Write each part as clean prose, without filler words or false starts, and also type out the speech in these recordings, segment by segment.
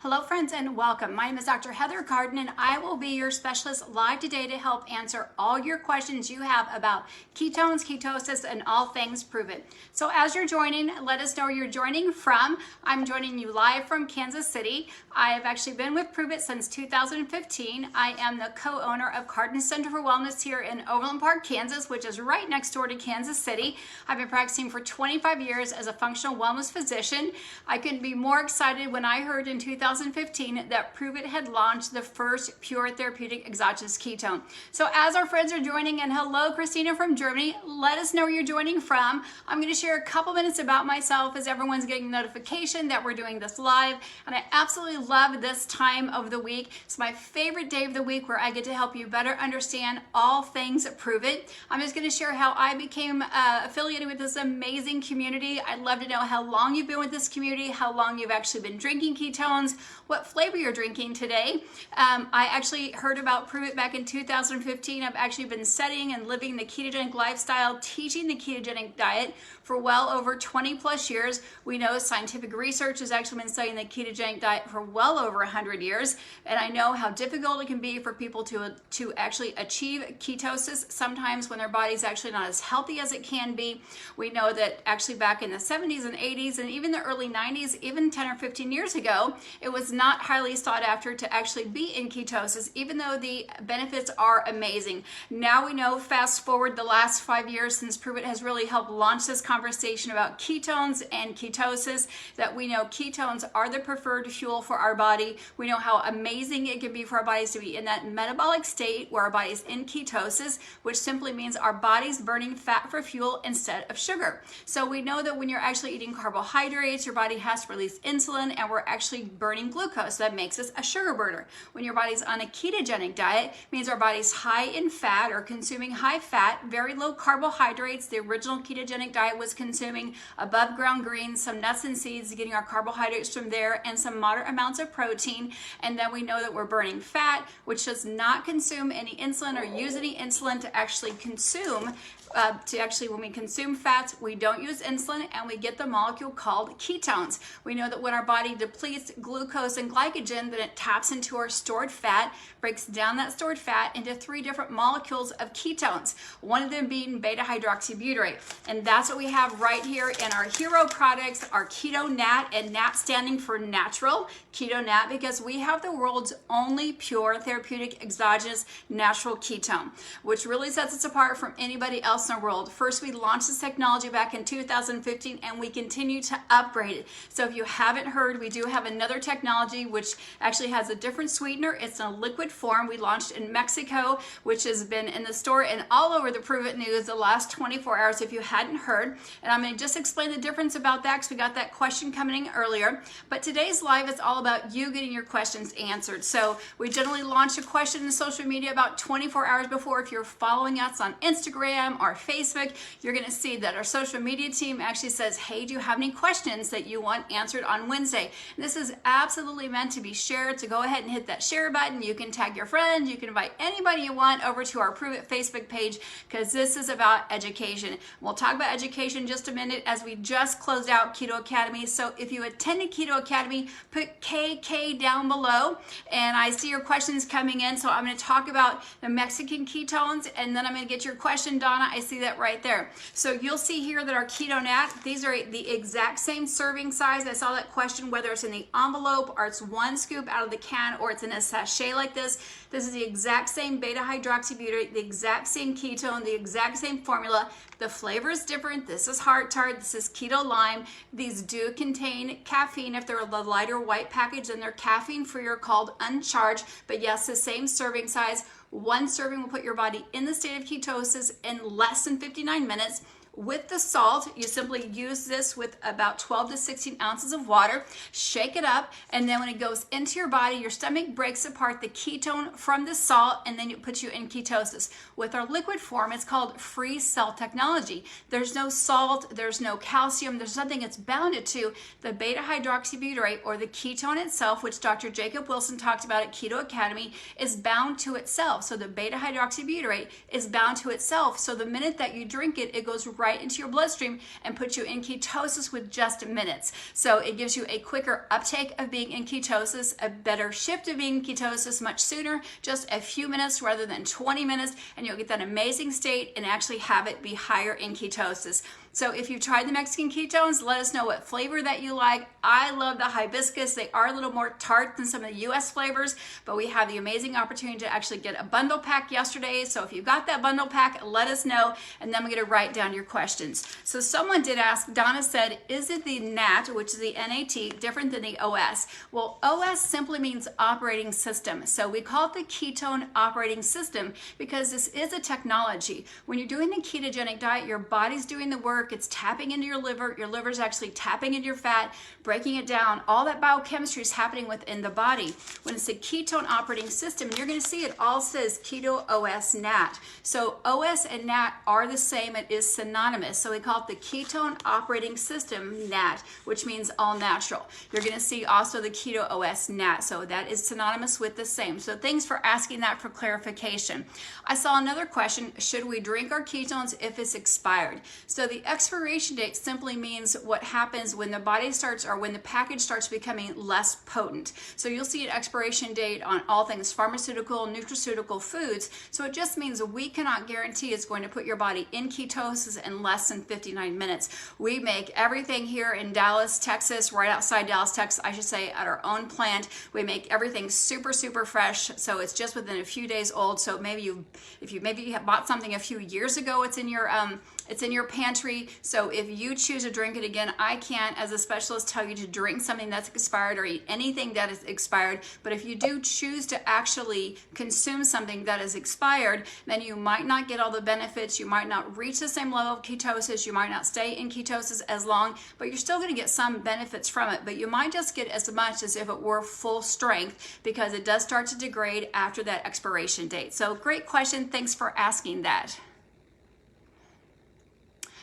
Hello friends and welcome. My name is Dr. Heather Carden and I will be your specialist live today to help answer all your questions you have about ketones, ketosis, and all things Pruvit. So as you're joining, let us know where you're joining from. I'm joining you live from Kansas City. I have actually been with Pruvit since 2015. I am the co-owner of Carden Center for Wellness here in Overland Park, Kansas, which is right next door to Kansas City. I've been practicing for 25 years as a functional wellness physician. I couldn't be more excited when I heard in 2015 that Pruvit had launched the first pure therapeutic exogenous ketone. So as our friends are joining, and hello Christina from Germany, let us know where you're joining from. I'm going to share a couple minutes about myself as everyone's getting notification that we're doing this live, and I absolutely love this time of the week. It's my favorite day of the week where I get to help you better understand all things Pruvit. I'm just going to share how I became affiliated with this amazing community. I'd love to know how long you've been with this community, how long you've actually been drinking ketones, what flavor you're drinking today. I actually heard about Pruvit back in 2015. I've actually been studying and living the ketogenic lifestyle, teaching the ketogenic diet for well over 20 plus years. We know scientific research has actually been studying the ketogenic diet for well over 100 years. And I know how difficult it can be for people to actually achieve ketosis sometimes when their body's actually not as healthy as it can be. We know that actually back in the 70s and 80s and even the early 90s, even 10 or 15 years ago, it was not highly sought after to actually be in ketosis, even though the benefits are amazing. Now we know, fast forward the last 5 years since Pruvit has really helped launch this conversation about ketones and ketosis, that we know ketones are the preferred fuel for our body. We know how amazing it can be for our bodies to be in that metabolic state where our body's in ketosis, which simply means our body's burning fat for fuel instead of sugar. So we know that when you're actually eating carbohydrates, your body has to release insulin, and we're actually burning glucose. So that makes us a sugar burner. When your body's on a ketogenic diet, it means our body's high in fat or consuming high fat, very low carbohydrates. The original ketogenic diet was consuming above ground greens, some nuts and seeds, getting our carbohydrates from there, and some moderate amounts of protein. And then we know that we're burning fat, which does not consume any insulin or use any insulin to actually consume. When we consume fats, we don't use insulin, and we get the molecule called ketones. We know that when our body depletes glucose and glycogen, then it taps into our stored fat, breaks down that stored fat into 3 different molecules of ketones, one of them being beta hydroxybutyrate. And that's what we have right here in our hero products, our Keto NAT, and NAT standing for natural, Keto NAT, because we have the world's only pure therapeutic exogenous natural ketone, which really sets us apart from anybody else in the world. First, we launched this technology back in 2015, and we continue to upgrade it. So if you haven't heard, we do have another technology which actually has a different sweetener. It's in a liquid form. We launched in Mexico, which has been in the store and all over the Pruvit News the last 24 hours if you hadn't heard. And I'm going to just explain the difference about that because we got that question coming in earlier. But today's live is all about you getting your questions answered. So we generally launch a question in social media about 24 hours before. If you're following us on Instagram or Facebook, you're going to see that our social media team actually says, hey, do you have any questions that you want answered on Wednesday? And this is absolutely meant to be shared, so go ahead and hit that share button. You can tag your friends, you can invite anybody you want over to our Pruvit Facebook page, because this is about education. We'll talk about education in just a minute as we just closed out Keto Academy. So if you attended Keto Academy, put KK down below, and I see your questions coming in. So I'm going to talk about the Mexican ketones, and then I'm going to get your question, Donna. I see that right there. So you'll see here that our Keto NAT, these are the exact same serving size. I saw that question, whether it's in the envelope or it's 1 scoop out of the can or it's in a sachet like this. This is the exact same beta hydroxybutyrate, the exact same ketone, the exact same formula. The flavor is different. This is heart tart. This is keto lime. These do contain caffeine. If they're the lighter white package, then they're caffeine free or called uncharged. But yes, the same serving size. 1 serving will put your body in the state of ketosis in less than 59 minutes. With the salt, you simply use this with about 12 to 16 ounces of water, shake it up, and then when it goes into your body, your stomach breaks apart the ketone from the salt, and then it puts you in ketosis. With our liquid form, it's called free cell technology. There's no salt, there's no calcium, there's nothing it's bounded to. The beta hydroxybutyrate, or the ketone itself, which Dr. Jacob Wilson talked about at Keto Academy, is bound to itself. So the beta hydroxybutyrate is bound to itself. So the minute that you drink it, it goes right into your bloodstream and put you in ketosis with just minutes. So it gives you a quicker uptake of being in ketosis, a better shift of being in ketosis much sooner, just a few minutes rather than 20 minutes, and you'll get that amazing state and actually have it be higher in ketosis. So if you've tried the Mexican ketones, let us know what flavor that you like. I love the hibiscus. They are a little more tart than some of the US flavors, but we have the amazing opportunity to actually get a bundle pack yesterday. So if you got that bundle pack, let us know, and then we're gonna write down your questions. So someone did ask, Donna said, is it the NAT, which is the NAT, different than the OS? Well, OS simply means operating system. So we call it the ketone operating system because this is a technology. When you're doing the ketogenic diet, your body's doing the work. It's tapping into your liver's actually tapping into your fat, breaking it down. All that biochemistry is happening within the body. When it's a ketone operating system, and you're going to see it all says Keto OS NAT. So OS and NAT are the same. It is synonymous. So we call it the ketone operating system NAT, which means all natural. You're going to see also the Keto OS NAT. So that is synonymous with the same. So thanks for asking that for clarification. I saw another question, should we drink our ketones if it's expired? So the expiration date simply means what happens when the body starts, or when the package starts becoming less potent. So you'll see an expiration date on all things pharmaceutical, nutraceutical foods. So it just means we cannot guarantee it's going to put your body in ketosis in less than 59 minutes. We make everything here in Dallas, Texas, right outside Dallas, Texas, I should say, at our own plant. We make everything super, super fresh. So it's just within a few days old. So maybe if you have bought something a few years ago, it's in your pantry. So if you choose to drink it again, I can't, as a specialist, tell you to drink something that's expired or eat anything that is expired. But if you do choose to actually consume something that is expired, then you might not get all the benefits. You might not reach the same level of ketosis. You might not stay in ketosis as long, but you're still going to get some benefits from it. But you might just get as much as if it were full strength, because it does start to degrade after that expiration date. So great question. Thanks for asking that.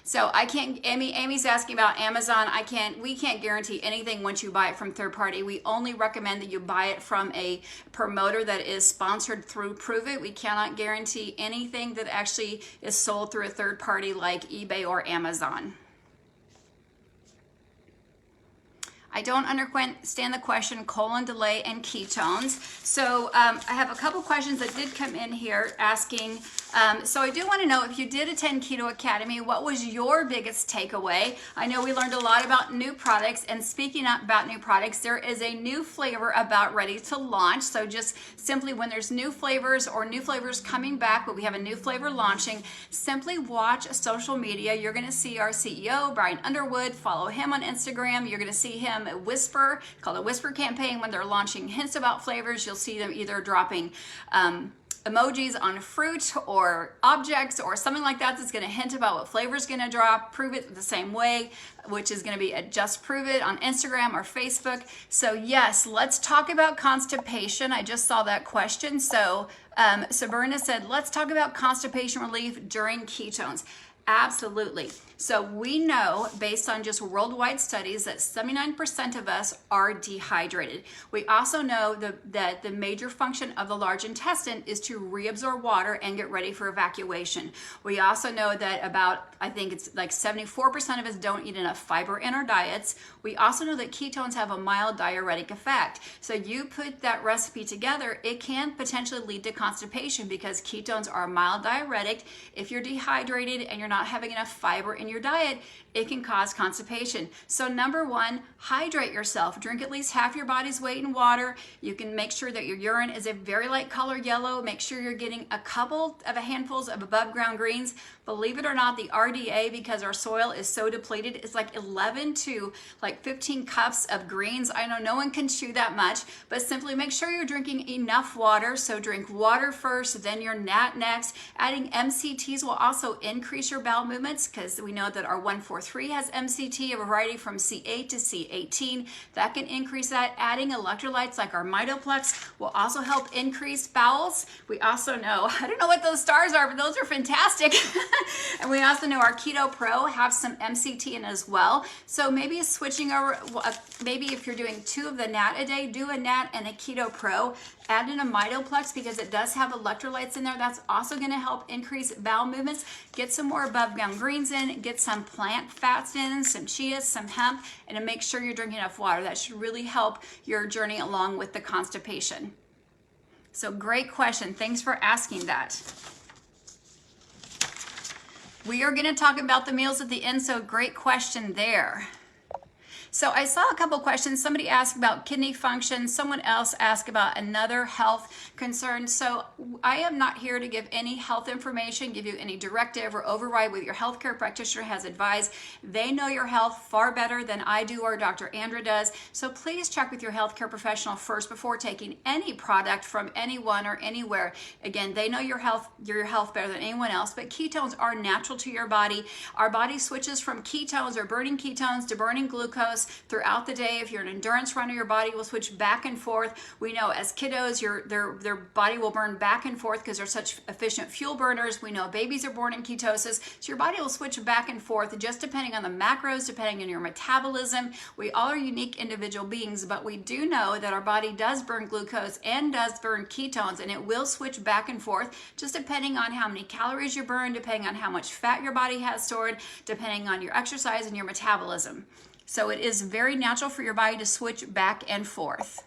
So I can't, Amy's asking about Amazon. We can't guarantee anything once you buy it from third party. We only recommend that you buy it from a promoter that is sponsored through Pruvit. We cannot guarantee anything that actually is sold through a third party like eBay or Amazon. I don't understand the question, colon delay and ketones. So I have a couple questions that did come in here asking, so I do want to know, if you did attend Keto Academy, what was your biggest takeaway? I know we learned a lot about new products, and speaking about new products, there is a new flavor about ready to launch. So just simply when there's new flavors or new flavors coming back, but we have a new flavor launching, simply watch social media. You're going to see our CEO, Brian Underwood, follow him on Instagram. You're going to see him whisper, called a whisper campaign. When they're launching hints about flavors, you'll see them either dropping emojis on fruit or objects or something like that that's going to hint about what flavor is going to drop. Pruvit the same way, which is going to be at Just Pruvit on Instagram or Facebook. So yes, let's talk about constipation. I just saw that question. So Sabrina said, let's talk about constipation relief during ketones. Absolutely. So we know, based on just worldwide studies, that 79% of us are dehydrated. We also know that the major function of the large intestine is to reabsorb water and get ready for evacuation. We also know that about, I think it's like 74% of us don't eat enough fiber in our diets. We also know that ketones have a mild diuretic effect. So you put that recipe together, it can potentially lead to constipation because ketones are a mild diuretic. If you're dehydrated and you're not having enough fiber in your diet, it can cause constipation. So number one, hydrate yourself. Drink at least half your body's weight in water. You can make sure that your urine is a very light color yellow. Make sure you're getting a couple of handfuls of above ground greens. Believe it or not, the RDA, because our soil is so depleted, is like 11 to like 15 cups of greens. I know no one can chew that much, but simply make sure you're drinking enough water. So drink water first, then your NAT next. Adding MCTs will also increase your bowel movements, because we know that our 1/4 3 has MCT, a variety from C8 to C18. That can increase that. Adding electrolytes like our Mitoplex will also help increase bowels. We also know, I don't know what those stars are, but those are fantastic. And we also know our Keto Pro have some MCT in as well. So maybe switching over, maybe if you're doing 2 of the NAT a day, do a NAT and a Keto Pro. Add in a Mitoplex because it does have electrolytes in there. That's also going to help increase bowel movements. Get some more above ground greens in, get some plant fats in, some chia, some hemp, and to make sure you're drinking enough water. That should really help your journey along with the constipation. So great question. Thanks for asking that. We are going to talk about the meals at the end, so great question there. So I saw a couple questions. Somebody asked about kidney function. Someone else asked about another health concern. So I am not here to give any health information, give you any directive or override what your healthcare practitioner has advised. They know your health far better than I do or Dr. Andra does. So please check with your healthcare professional first before taking any product from anyone or anywhere. Again, they know your health better than anyone else, but ketones are natural to your body. Our body switches from ketones or burning ketones to burning glucose throughout the day. If you're an endurance runner, your body will switch back and forth. We know as kiddos, their body will burn back and forth because they're such efficient fuel burners. We know babies are born in ketosis, so your body will switch back and forth just depending on the macros, depending on your metabolism. We all are unique individual beings, but we do know that our body does burn glucose and does burn ketones, and it will switch back and forth just depending on how many calories you burn, depending on how much fat your body has stored, depending on your exercise and your metabolism. So it is very natural for your body to switch back and forth.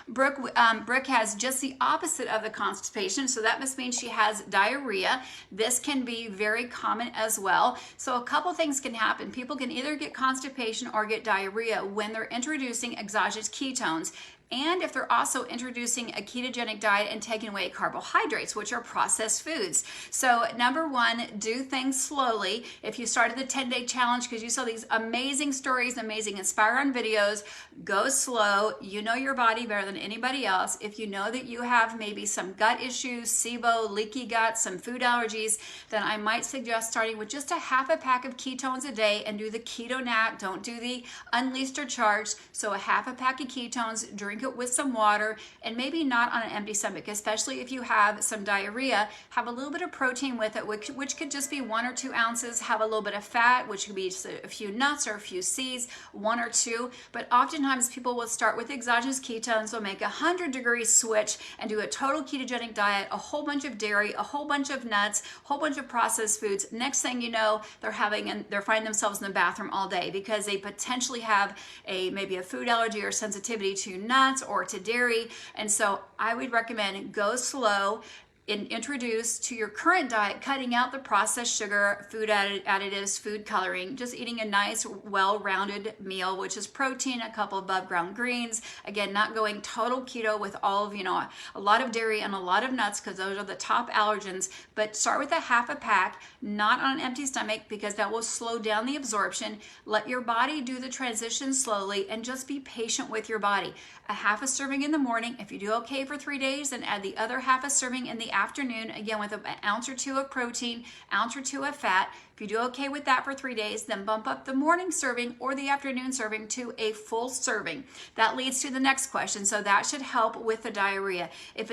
Brooke has just the opposite of the constipation, so that must mean she has diarrhea. This can be very common as well. So a couple things can happen. People can either get constipation or get diarrhea when they're introducing exogenous ketones, and if they're also introducing a ketogenic diet and taking away carbohydrates, which are processed foods. So number one, do things slowly. If you started the 10-day challenge because you saw these amazing stories, amazing inspiring videos, go slow. You know your body better than anybody else. If you know that you have maybe some gut issues, SIBO, leaky gut, some food allergies, then I might suggest starting with just a half a pack of ketones a day and do the Keto NAT. Don't do the unleashed or charged. So a half a pack of ketones, drink it with some water, and maybe not on an empty stomach, especially if you have some diarrhea. Have a little bit of protein with it, which could just be 1 or 2 ounces. Have a little bit of fat, which could be just a few nuts or a few seeds, 1 or 2. But oftentimes people will start with exogenous ketones. They'll make a 100-degree switch and do a total ketogenic diet, a whole bunch of dairy, a whole bunch of nuts, a whole bunch of processed foods. Next thing you know, they're finding themselves in the bathroom all day because they potentially have maybe a food allergy or sensitivity to nuts or to dairy. And so I would recommend go slow and introduce to your current diet, cutting out the processed sugar, food additives, food coloring, just eating a nice, well-rounded meal, which is protein, a couple of above ground greens. Again, not going total keto with all of, a lot of dairy and a lot of nuts because those are the top allergens, but start with a half a pack, not on an empty stomach because that will slow down the absorption. Let your body do the transition slowly and just be patient with your body. A half a serving in the morning. If you do okay for 3 days, then add the other half a serving in the afternoon, again with an ounce or 2 of protein, ounce or 2 of fat. If you do okay with that for 3 days, then bump up the morning serving or the afternoon serving to a full serving. That leads to the next question. So that should help with the diarrhea. If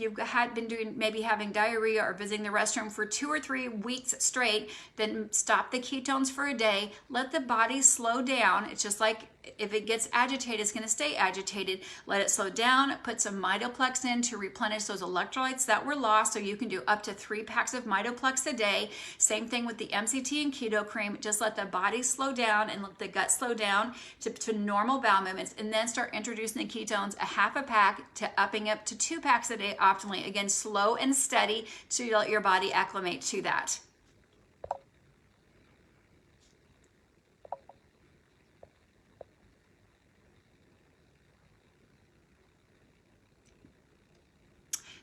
you've been maybe having diarrhea or visiting the restroom for 2 or 3 weeks straight, then stop the ketones for a day. Let the body slow down. It's just like if it gets agitated, it's going to stay agitated. Let it slow down. Put some Mitoplex in to replenish those electrolytes that were lost. So you can do up to 3 packs of Mitoplex a day. Same thing with the MCT and Keto Kreme. Just let the body slow down and let the gut slow down to normal bowel movements, and then start introducing the ketones, a half a pack to upping up to 2 packs a day optimally. Again, slow and steady to let your body acclimate to that.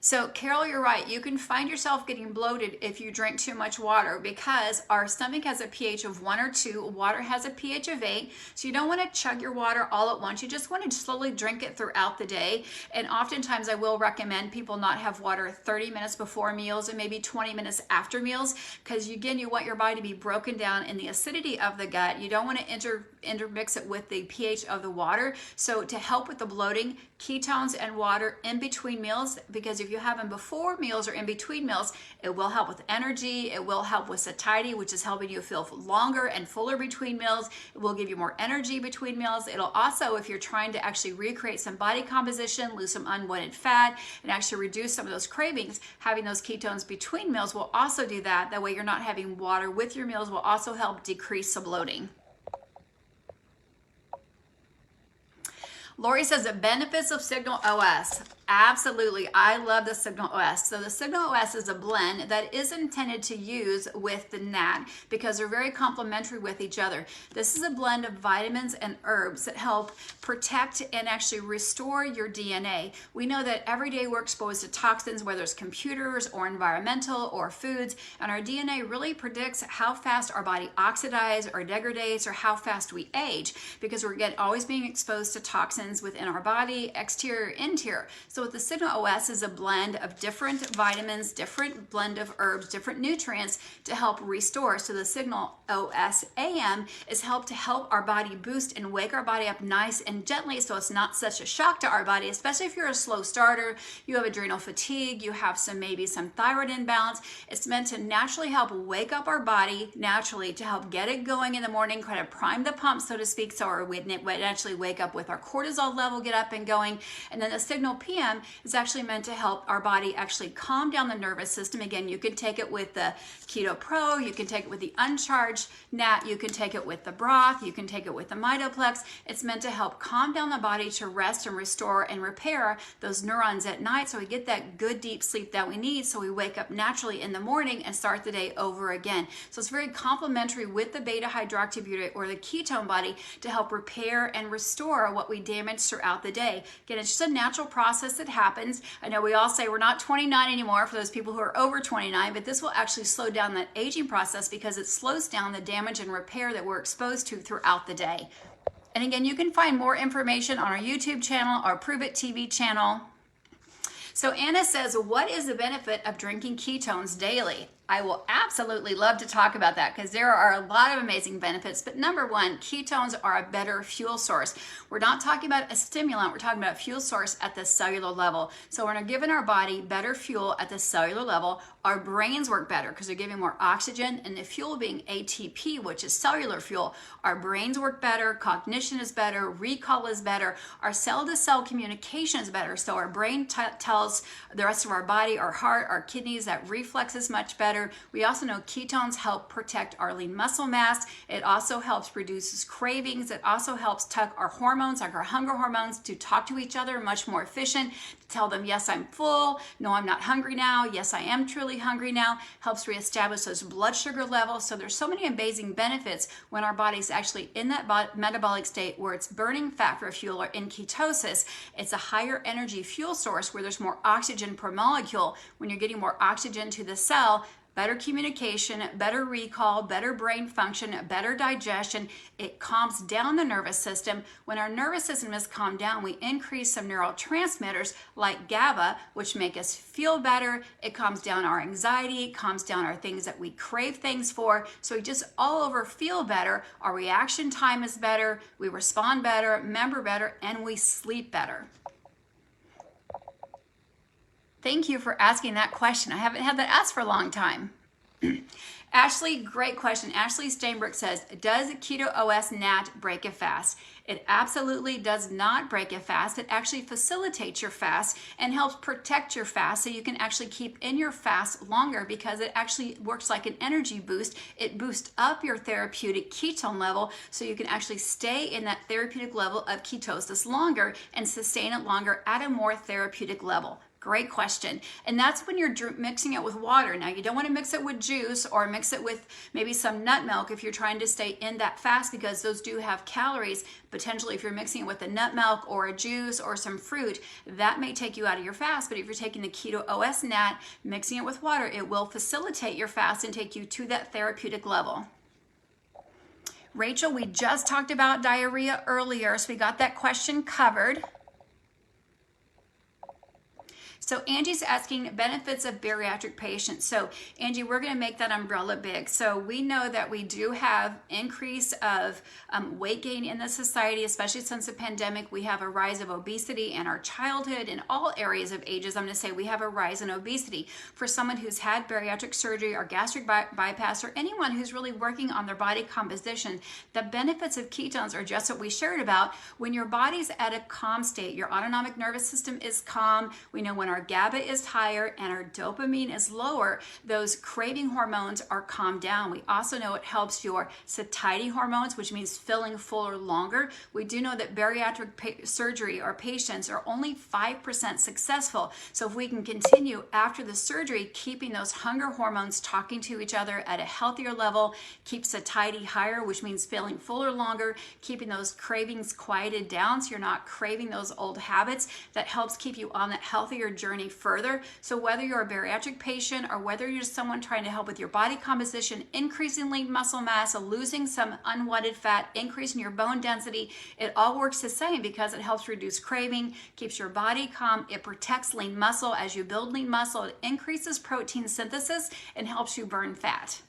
So Carol, you're right. You can find yourself getting bloated if you drink too much water because our stomach has a pH of 1 or 2. Water has a pH of 8. So you don't want to chug your water all at once. You just want to slowly drink it throughout the day. And oftentimes I will recommend people not have water 30 minutes before meals and maybe 20 minutes after meals because again, you want your body to be broken down in the acidity of the gut. You don't want to intermix it with the pH of the water. So to help with the bloating, ketones and water in between meals, because if you have them before meals or in between meals, it will help with energy. It will help with satiety, which is helping you feel longer and fuller between meals. It will give you more energy between meals. It'll also, if you're trying to actually recreate some body composition, lose some unwanted fat, and actually reduce some of those cravings, having those ketones between meals will also do that. That way you're not having water with your meals will also help decrease the bloating. Lori says the benefits of Signal OS. Absolutely. I love the Signal OS. So the Signal OS is a blend that is intended to use with the NAT because they're very complementary with each other. This is a blend of vitamins and herbs that help protect and actually restore your DNA. We know that every day we're exposed to toxins, whether it's computers or environmental or foods, and our DNA really predicts how fast our body oxidizes or degrades or how fast we age because we're always being exposed to toxins within our body, exterior, interior. So with the Signal OS is a blend of different vitamins, different blend of herbs, different nutrients to help restore. So the Signal OS AM is to help our body boost and wake our body up nice and gently so it's not such a shock to our body, especially if you're a slow starter, you have adrenal fatigue, you have maybe some thyroid imbalance. It's meant to naturally help wake up our body naturally to help get it going in the morning, kind of prime the pump, so to speak, so we actually wake up with our cortisol level, get up and going. And then the Signal PM is actually meant to help our body actually calm down the nervous system. Again, you can take it with the Keto Pro, you can take it with the uncharged NAT, you can take it with the broth, you can take it with the Mitoplex. It's meant to help calm down the body to rest and restore and repair those neurons at night so we get that good deep sleep that we need so we wake up naturally in the morning and start the day over again. So it's very complementary with the beta hydroxybutyrate or the ketone body to help repair and restore what we damaged throughout the day. Again, it's just a natural process that happens. I know we all say we're not 29 anymore for those people who are over 29, but this will actually slow down that aging process because it slows down the damage and repair that we're exposed to throughout the day. And again, you can find more information on our YouTube channel, our Pruvit TV channel. So Anna says, what is the benefit of drinking ketones daily? I will absolutely love to talk about that because there are a lot of amazing benefits. But number one, ketones are a better fuel source. We're not talking about a stimulant. We're talking about a fuel source at the cellular level. So when we're giving our body better fuel at the cellular level, our brains work better because they're giving more oxygen, and the fuel being ATP, which is cellular fuel. Our brains work better, cognition is better, recall is better, our cell-to-cell communication is better. So our brain tells the rest of our body, our heart, our kidneys that reflex is much better. We also know ketones help protect our lean muscle mass. It also helps reduce cravings. It also helps tuck our hormones, like our hunger hormones, to talk to each other much more efficient. Tell them, yes, I'm full. No, I'm not hungry now. Yes, I am truly hungry now. Helps reestablish those blood sugar levels. So there's so many amazing benefits when our body's actually in that metabolic state where it's burning fat for fuel or in ketosis. It's a higher energy fuel source where there's more oxygen per molecule. When you're getting more oxygen to the cell, better communication, better recall, better brain function, better digestion. It calms down the nervous system. When our nervous system is calmed down, we increase some neurotransmitters like GABA, which make us feel better. It calms down our anxiety, calms down our things that we crave things for. So we just all over feel better. Our reaction time is better. We respond better, remember better, and we sleep better. Thank you for asking that question. I haven't had that asked for a long time. Ashley, great question. Ashley Steinberg says, does Keto OS NAT break a fast? It absolutely does not break a fast. It actually facilitates your fast and helps protect your fast so you can actually keep in your fast longer because it actually works like an energy boost. It boosts up your therapeutic ketone level so you can actually stay in that therapeutic level of ketosis longer and sustain it longer at a more therapeutic level. Great question. And that's when you're mixing it with water. Now, you don't want to mix it with juice or mix it with maybe some nut milk if you're trying to stay in that fast, because those do have calories. Potentially, if you're mixing it with a nut milk or a juice or some fruit, that may take you out of your fast. But if you're taking the Keto OS NAT, mixing it with water, it will facilitate your fast and take you to that therapeutic level. Rachel, we just talked about diarrhea earlier, so we got that question covered. So Angie's asking benefits of bariatric patients. So Angie, we're going to make that umbrella big. So we know that we do have increase of weight gain in the society, especially since the pandemic. We have a rise of obesity in our childhood, in all areas of ages. I'm going to say we have a rise in obesity. For someone who's had bariatric surgery or gastric bypass, or anyone who's really working on their body composition, the benefits of ketones are just what we shared about. When your body's at a calm state, your autonomic nervous system is calm. We know when our GABA is higher and our dopamine is lower, those craving hormones are calmed down. We also know it helps your satiety hormones, which means feeling fuller longer. We do know that bariatric surgery or patients are only 5% successful. So if we can continue after the surgery, keeping those hunger hormones talking to each other at a healthier level, keep satiety higher, which means feeling fuller longer, keeping those cravings quieted down so you're not craving those old habits, that helps keep you on that healthier journey further. So whether you're a bariatric patient or whether you're someone trying to help with your body composition, increasing lean muscle mass, losing some unwanted fat, increasing your bone density, it all works the same because it helps reduce craving, keeps your body calm, it protects lean muscle. As you build lean muscle, it increases protein synthesis and helps you burn fat.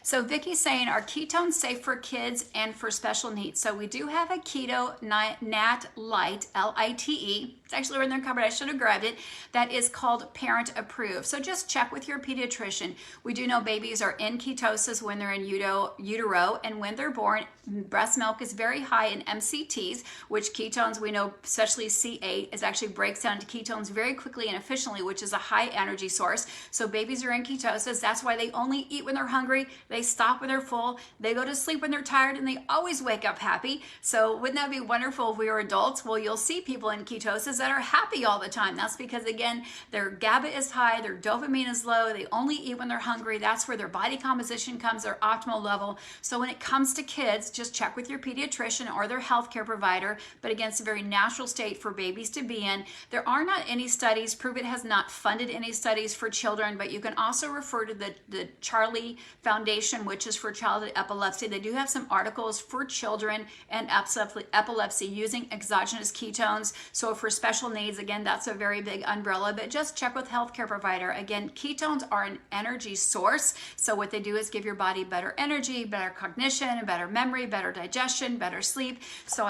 So Vicky's saying, are ketones safe for kids and for special needs? So we do have a Keto NAT Lite, L-I-T-E. It's actually in their cupboard. I should have grabbed it. That is called parent approved. So just check with your pediatrician. We do know babies are in ketosis when they're in utero, and when they're born, breast milk is very high in MCTs, which ketones, we know, especially C8, is actually breaks down to ketones very quickly and efficiently, which is a high energy source. So babies are in ketosis. That's why they only eat when they're hungry. They stop when they're full. They go to sleep when they're tired, and they always wake up happy. So wouldn't that be wonderful if we were adults? Well, you'll see people in ketosis that are happy all the time. That's because, again, their GABA is high, their dopamine is low, they only eat when they're hungry. That's where their body composition comes, their optimal level. So when it comes to kids, just check with your pediatrician or their healthcare provider. But again, it's a very natural state for babies to be in. There are not any studies. Pruvit has not funded any studies for children, but you can also refer to the Charlie Foundation, which is for childhood epilepsy. They do have some articles for children and epilepsy using exogenous ketones. So for special needs, again, that's a very big umbrella, but just check with healthcare provider. Again, ketones are an energy source. So what they do is give your body better energy, better cognition, better memory, better digestion, better sleep. So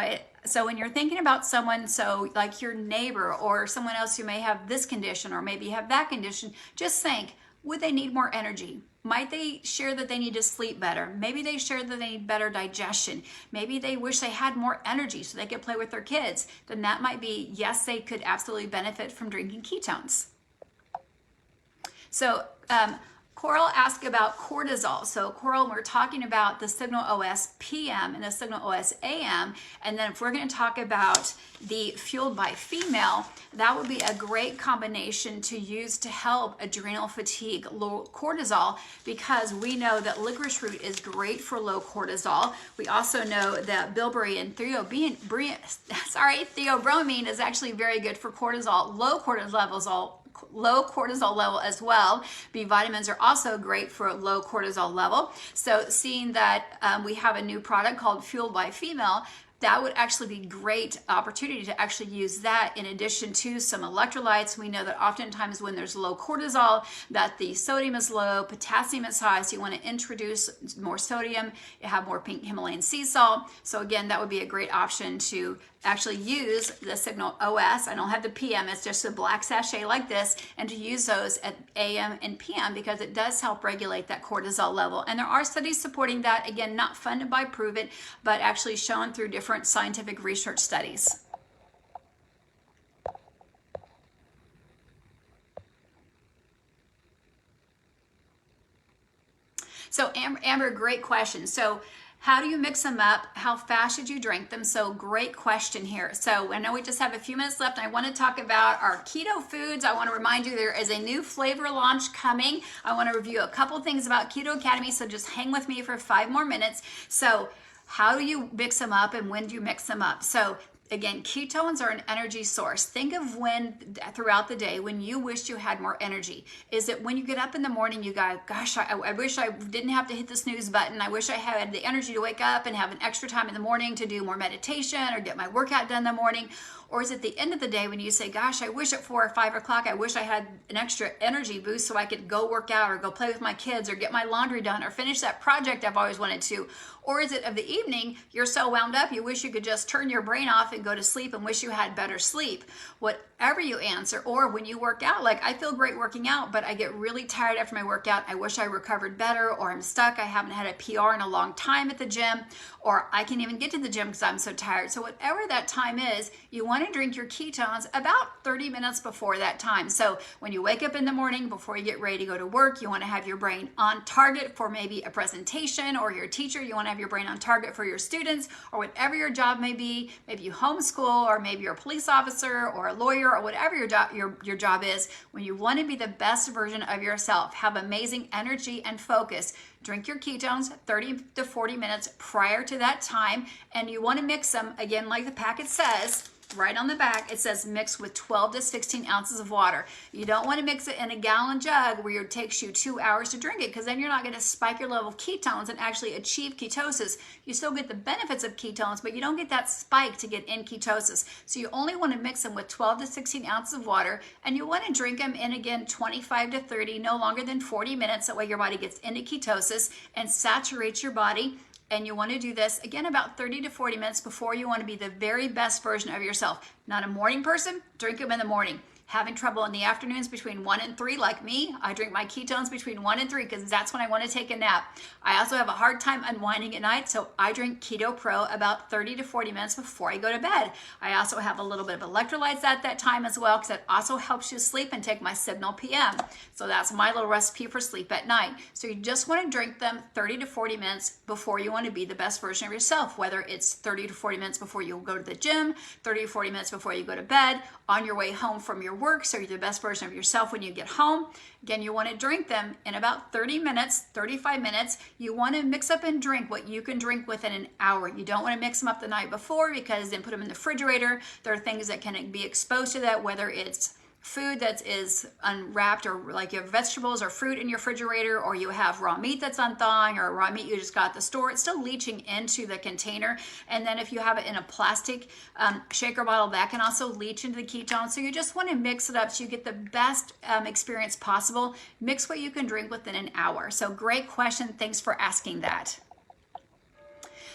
when you're thinking about someone, so like your neighbor or someone else who may have this condition or maybe have that condition, just think, would they need more energy? Might they share that they need to sleep better? Maybe they share that they need better digestion. Maybe they wish they had more energy so they could play with their kids. Then that might be, yes, they could absolutely benefit from drinking ketones. So Coral asked about cortisol. So Coral, we're talking about the Signal OS PM and the Signal OS AM. And then if we're going to talk about the Fueled by Female, that would be a great combination to use to help adrenal fatigue, low cortisol, because we know that licorice root is great for low cortisol. We also know that bilberry and theobromine is actually very good for cortisol, low cortisol level as well. B vitamins are also great for a low cortisol level. So seeing that we have a new product called Fueled by Female, that would actually be great opportunity to actually use that in addition to some electrolytes. We know that oftentimes when there's low cortisol, that the sodium is low, potassium is high, so you want to introduce more sodium, you have more pink Himalayan sea salt. So again, that would be a great option to actually use the Signal OS. I don't have the PM, it's just a black sachet like this, and to use those at AM and PM because it does help regulate that cortisol level. And there are studies supporting that, again, not funded by Pruvit, but actually shown through different scientific research studies. So Amber, great question. So How do you mix them up? How fast should you drink them? So great question here. So I know we just have a few minutes left. I want to talk about our keto foods. I want to remind you there is a new flavor launch coming. I want to review a couple things about Keto Academy, so just hang with me for 5 more minutes. So how do you mix them up and when do you mix them up? So again, ketones are an energy source. Think of when throughout the day when you wished you had more energy. Is it when you get up in the morning, you go, gosh, I wish I didn't have to hit the snooze button. I wish I had the energy to wake up and have an extra time in the morning to do more meditation or get my workout done in the morning? Or is it the end of the day when you say, gosh, I wish at 4 or 5 o'clock, I wish I had an extra energy boost so I could go work out or go play with my kids or get my laundry done or finish that project I've always wanted to? Or is it of the evening, you're so wound up, you wish you could just turn your brain off and go to sleep and wish you had better sleep? Whatever you answer. Or when you work out, like I feel great working out, but I get really tired after my workout. I wish I recovered better, or I'm stuck. I haven't had a PR in a long time at the gym, or I can't even get to the gym because I'm so tired. So whatever that time is, you want to drink your ketones about 30 minutes before that time. So when you wake up in the morning, before you get ready to go to work, you want to have your brain on target for maybe a presentation, or your teacher, you want to have your brain on target for your students, or whatever your job may be. Maybe you homeschool, or maybe you're a police officer or a lawyer, or whatever your job is. When you want to be the best version of yourself, have amazing energy and focus, drink your ketones 30 to 40 minutes prior to that time, and you want to mix them, again, like the packet says, right on the back, it says mix with 12 to 16 ounces of water. You don't want to mix it in a gallon jug where it takes you 2 hours to drink it, because then you're not going to spike your level of ketones and actually achieve ketosis. You still get the benefits of ketones, but you don't get that spike to get in ketosis. So you only want to mix them with 12 to 16 ounces of water, and you want to drink them in, again, 25 to 30, no longer than 40 minutes. That way your body gets into ketosis and saturates your body. And you want to do this, again, about 30 to 40 minutes before you want to be the very best version of yourself. Not a morning person? Drink them in the morning. Having trouble in the afternoons between 1 and 3, like me, I drink my ketones between 1 and 3 because that's when I want to take a nap. I also have a hard time unwinding at night, so I drink Keto Pro about 30 to 40 minutes before I go to bed. I also have a little bit of electrolytes at that time as well, because that also helps you sleep and take my Signal PM. So that's my little recipe for sleep at night. So you just want to drink them 30 to 40 minutes before you want to be the best version of yourself, whether it's 30 to 40 minutes before you go to the gym, 30 to 40 minutes before you go to bed, on your way home from your work, so you're the best version of yourself when you get home. Again, you want to drink them in about 30 minutes, 35 minutes. You want to mix up and drink what you can drink within an hour. You don't want to mix them up the night before, because then put them in the refrigerator. There are things that can be exposed to that, whether it's food that is unwrapped, or like you have vegetables or fruit in your refrigerator, or you have raw meat that's unthawing, or raw meat you just got at the store. It's still leaching into the container. And then if you have it in a plastic shaker bottle, that can also leach into the ketones. So you just want to mix it up so you get the best experience possible. Mix what you can drink within an hour. So great question. Thanks for asking that.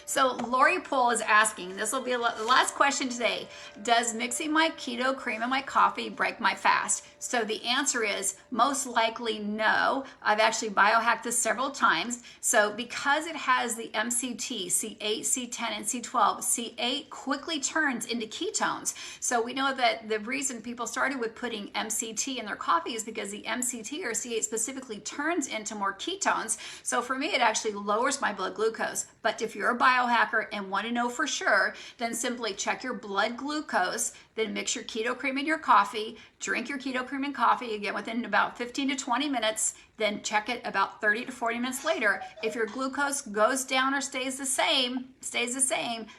So Lori Poole is asking, this will be the last question today, does mixing my keto cream in my coffee break my fast? So the answer is most likely no. I've actually biohacked this several times. So because it has the MCT, C8, C10, and C12, C8 quickly turns into ketones. So we know that the reason people started with putting MCT in their coffee is because the MCT, or C8 specifically, turns into more ketones. So for me, it actually lowers my blood glucose. But if you're a biohacker and want to know for sure, then simply check your blood glucose, then mix your keto cream in your coffee, drink your keto cream and coffee, again, within about 15 to 20 minutes, then check it about 30 to 40 minutes later. If your glucose goes down or stays the same,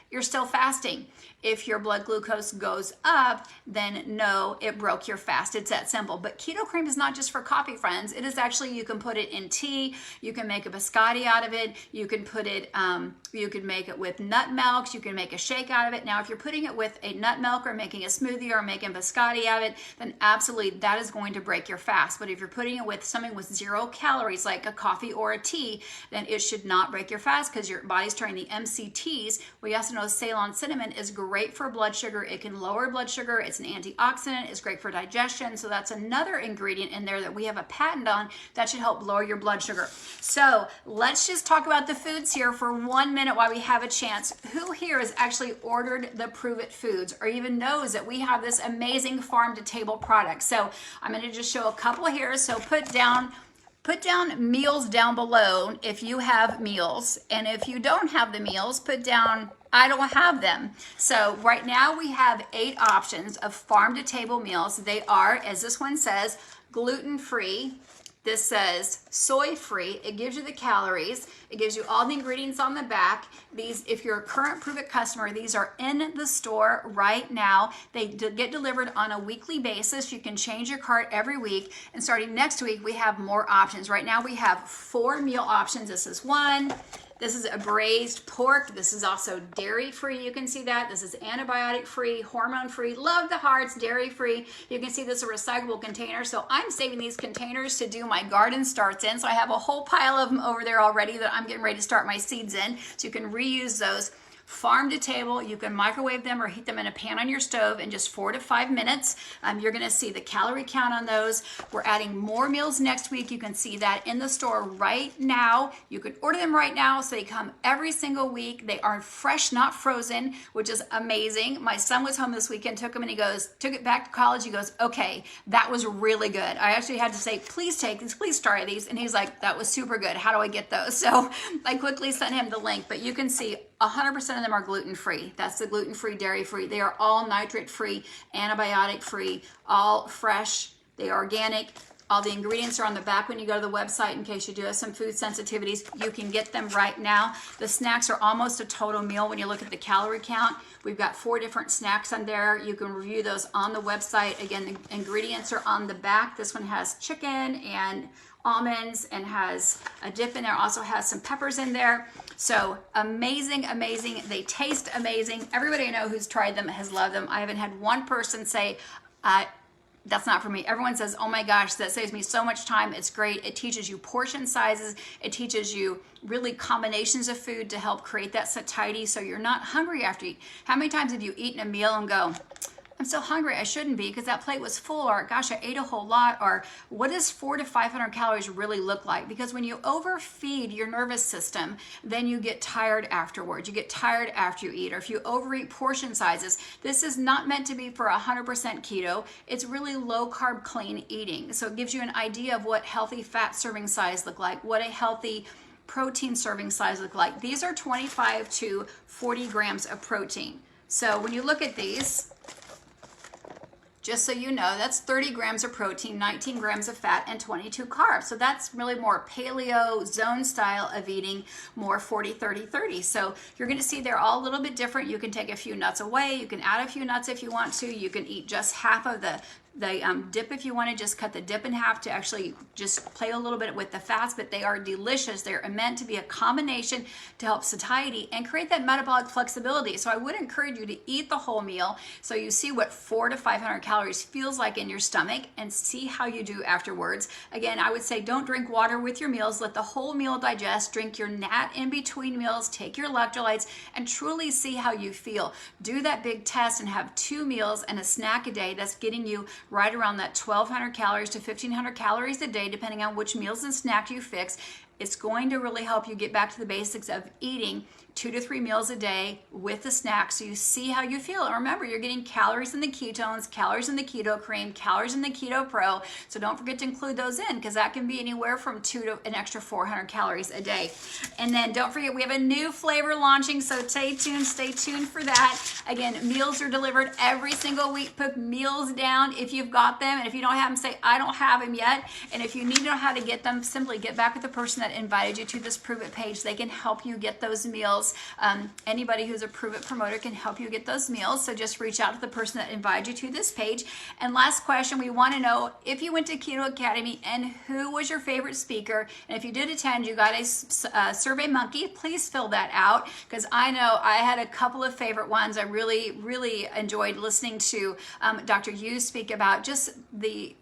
you're still fasting. If your blood glucose goes up, then no, it broke your fast. It's that simple. But keto cream is not just for coffee, friends. It is actually, you can put it in tea, you can make a biscotti out of it, you can put it, you can make it with nut milks, you can make a shake out of it. Now, if you're putting it with a nut milk, or making a smoothie, or making biscotti out of it, then absolutely that is going to break your fast. But if you're putting it with something with 0 calories, like a coffee or a tea, then it should not break your fast, because your body's turning the MCTs. We also know Ceylon cinnamon is great for blood sugar. It can lower blood sugar. It's an antioxidant. It's great for digestion. So that's another ingredient in there that we have a patent on that should help lower your blood sugar. So let's just talk about the foods here for 1 minute while we have a chance. Who here has actually ordered the Pruvit foods, or even knows that we have this amazing farm to table product? So I'm going to just show a couple here. So put down Put down meals down below if you have meals. And if you don't have the meals, put down I don't have them. So right now we have 8 options of farm to table meals. They are, as this one says, gluten-free. This says soy-free. It gives you the calories. It gives you all the ingredients on the back. These, if you're a current Pruvit customer, these are in the store right now. They get delivered on a weekly basis. You can change your cart every week. And starting next week, we have more options. Right now, we have 4 meal options. This is one. This is a braised pork. This is also dairy-free. You can see that. This is antibiotic-free, hormone-free. Love the hearts, dairy-free. You can see this is a recyclable container. So I'm saving these containers to do my garden starts in. So I have a whole pile of them over there already that I'm getting ready to start my seeds in. So you can reuse those. Farm to table, you can microwave them or heat them in a pan on your stove in just 4 to 5 minutes. You're gonna see the calorie count on those. We're adding more meals next week. You can see that in the store right now. You can order them right now, so they come every single week. They are fresh, not frozen, which is amazing. My son was home this weekend, took them, and he goes, took it back to college. He goes, okay, that was really good. I actually had to say, please take these, please try these. And he's like, that was super good. How do I get those? So I quickly sent him the link, but you can see 100% of them are gluten-free. That's the gluten-free, dairy-free. They are all nitrate-free, antibiotic-free, all fresh. They are organic. All the ingredients are on the back when you go to the website in case you do have some food sensitivities. You can get them right now. The snacks are almost a total meal when you look at the calorie count. We've got 4 different snacks on there. You can review those on the website. Again, the ingredients are on the back. This one has chicken and almonds and has a dip in there, also has some peppers in there. So amazing, amazing. They taste amazing. Everybody I know who's tried them has loved them. I haven't had one person say, that's not for me. Everyone says, oh my gosh, that saves me so much time. It's great. It teaches you portion sizes. It teaches you really combinations of food to help create that satiety so you're not hungry after you eat. How many times have you eaten a meal and go, I'm so hungry, I shouldn't be because that plate was full, or gosh, I ate a whole lot, or what does 400 to 500 calories really look like? Because when you overfeed your nervous system, then you get tired afterwards. You get tired after you eat, or if you overeat portion sizes. This is not meant to be for 100% keto. It's really low carb, clean eating. So it gives you an idea of what healthy fat serving size look like, what a healthy protein serving size look like. These are 25 to 40 grams of protein. So when you look at these, just so you know, that's 30 grams of protein, 19 grams of fat, and 22 carbs. So that's really more paleo zone style of eating, more 40, 30, 30. So you're gonna see they're all a little bit different. You can take a few nuts away. You can add a few nuts if you want to. You can eat just half of the dip if you want to just cut the dip in half to actually just play a little bit with the fats, but they are delicious. They're meant to be a combination to help satiety and create that metabolic flexibility. So I would encourage you to eat the whole meal so you see what 400 to 500 calories feels like in your stomach and see how you do afterwards. Again, I would say don't drink water with your meals. Let the whole meal digest. Drink your NAT in between meals. Take your electrolytes and truly see how you feel. Do that big test and have 2 meals and a snack a day. That's getting you right around that 1,200 calories to 1,500 calories a day, depending on which meals and snack you fix. It's going to really help you get back to the basics of eating 2 to 3 meals a day with the snacks so you see how you feel. And remember, you're getting calories in the ketones, calories in the keto cream, calories in the keto pro. So don't forget to include those in because that can be anywhere from 2 to an extra 400 calories a day. And then don't forget, we have a new flavor launching, so stay tuned for that. Again, meals are delivered every single week. Put meals down if you've got them. And if you don't have them, say, I don't have them yet. And if you need to know how to get them, simply get back with the person that invited you to this Pruvit page. They can help you get those meals. Anybody who's a Pruvit promoter can help you get those meals. So just reach out to the person that invited you to this page. And last question, we want to know if you went to Keto Academy and who was your favorite speaker. And if you did attend, you got a Survey Monkey. Please fill that out because I know I had a couple of favorite ones. I really enjoyed listening to Dr. Yu speak about just the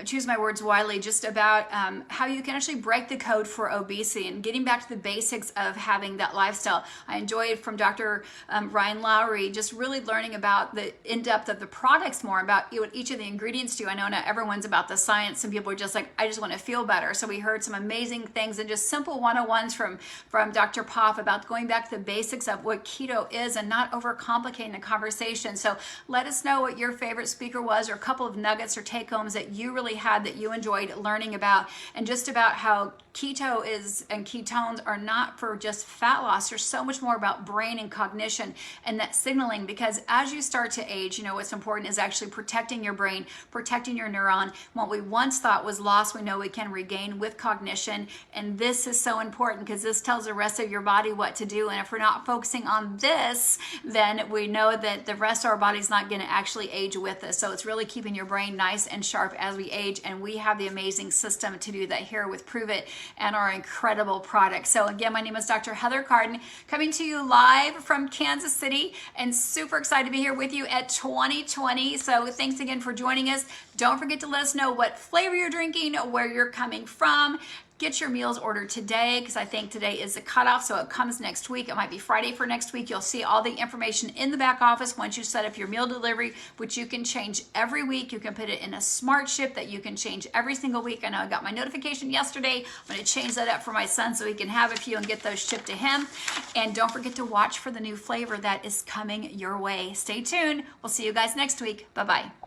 choose my words widely, just about how you can actually break the code for obesity and getting back to the basics of having that lifestyle. I enjoyed from Dr. Ryan Lowry, just really learning about the in-depth of the products more, about what each of the ingredients do. I know not everyone's about the science. Some people are just like, I just want to feel better. So we heard some amazing things and just simple 101s from Dr. Poff about going back to the basics of what keto is and not overcomplicating the conversation. So let us know what your favorite speaker was or a couple of nuggets or take-homes that you really really had that you enjoyed learning about, and just about how keto is and ketones are not for just fat loss. There's so much more about brain and cognition and that signaling, because as you start to age, you know, what's important is actually protecting your brain, protecting your neuron. What we once thought was lost, we know we can regain with cognition. And this is so important because this tells the rest of your body what to do. And if we're not focusing on this, then we know that the rest of our body's not going to actually age with us. So it's really keeping your brain nice and sharp as we age. And we have the amazing system to do that here with Pruvit and our incredible products. So again, my name is Dr. Heather Carden, coming to you live from Kansas City, and super excited to be here with you at 2020. So thanks again for joining us. Don't forget to let us know what flavor you're drinking, where you're coming from. Get your meals ordered today, because I think today is the cutoff, so it comes next week. It might be Friday for next week. You'll see all the information in the back office once you set up your meal delivery, which you can change every week. You can put it in a smart ship that you can change every single week. I know I got my notification yesterday. I'm going to change that up for my son so he can have a few and get those shipped to him. And don't forget to watch for the new flavor that is coming your way. Stay tuned. We'll see you guys next week. Bye-bye.